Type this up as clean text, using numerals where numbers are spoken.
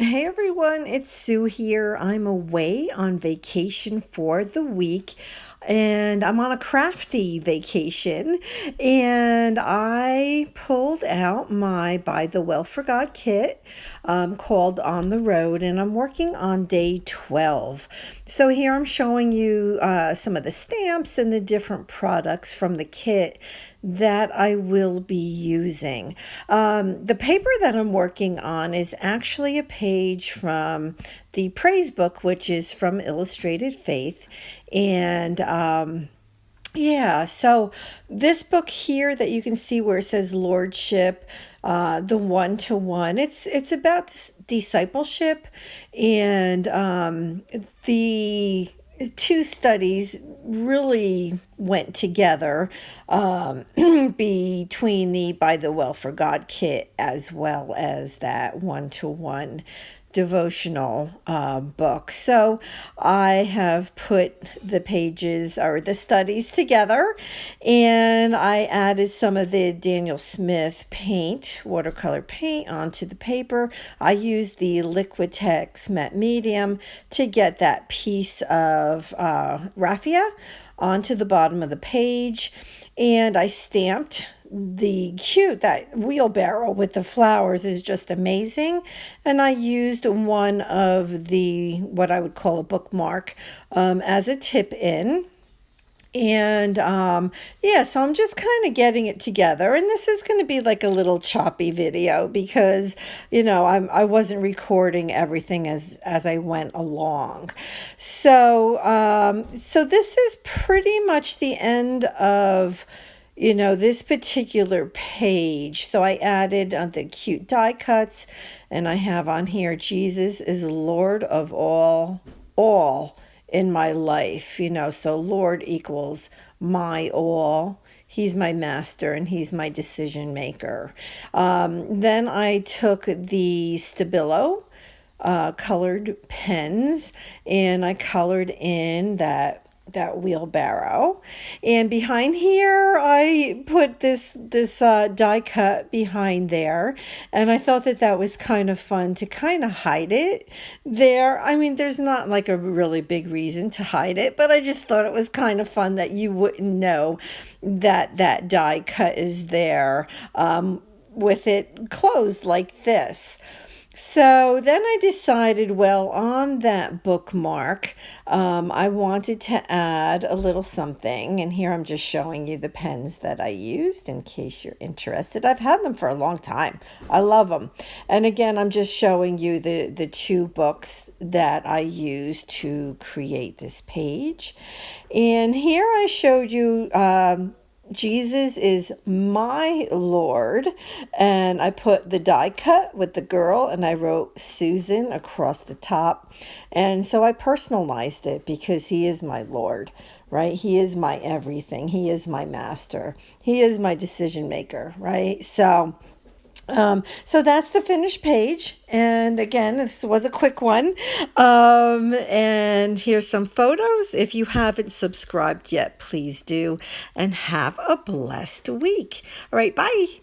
Hey everyone, it's Sue here. I'm away on vacation for the week and I'm on a crafty vacation. And I pulled out my By the Well for God kit called On the Road, and I'm working on day 12. So here I'm showing you some of the stamps and the different products from the kit that I will be using. The paper that I'm working on is actually a page from the Praise Book, which is from Illustrated Faith. And yeah, so this book here that you can see where it says Lordship, the one-to-one, it's about discipleship, and the two studies really went together between the By the Well for God kit as well as that one-to-one devotional book. So I have put the pages or the studies together, and I added some of the Daniel Smith paint, watercolor paint, onto the paper. I used the Liquitex matte medium to get that piece of raffia onto the bottom of the page, and I stamped that wheelbarrow with the flowers is just amazing. And I used one of the what I would call a bookmark as a tip in. And yeah, so I'm just kind of getting it together, and this is going to be like a little choppy video because I wasn't recording everything as I went along. So this is pretty much the end of this particular page. So I added the cute die cuts, and I have on here, Jesus is Lord of all in my life. So Lord equals my all. He's my master and he's my decision maker. Then I took the Stabilo colored pens, and I colored in that wheelbarrow, and behind here I put this die cut behind there, and I thought that was kind of fun to kind of hide it there. I mean, there's not like a really big reason to hide it, but I just thought it was kind of fun that you wouldn't know that die cut is there with it closed like this. So then I decided, well, on that bookmark, I wanted to add a little something. And here I'm just showing you the pens that I used in case you're interested. I've had them for a long time. I love them. And again, I'm just showing you the two books that I used to create this page. And here I showed you Jesus is my Lord, and I put the die cut with the girl, and I wrote Susan across the top, and so I personalized it because he is my Lord, right? He is my everything. He is my master. He is my decision maker, right? So that's the finished page. And again, this was a quick one. And here's some photos. If you haven't subscribed yet, please do. And have a blessed week. All right, bye.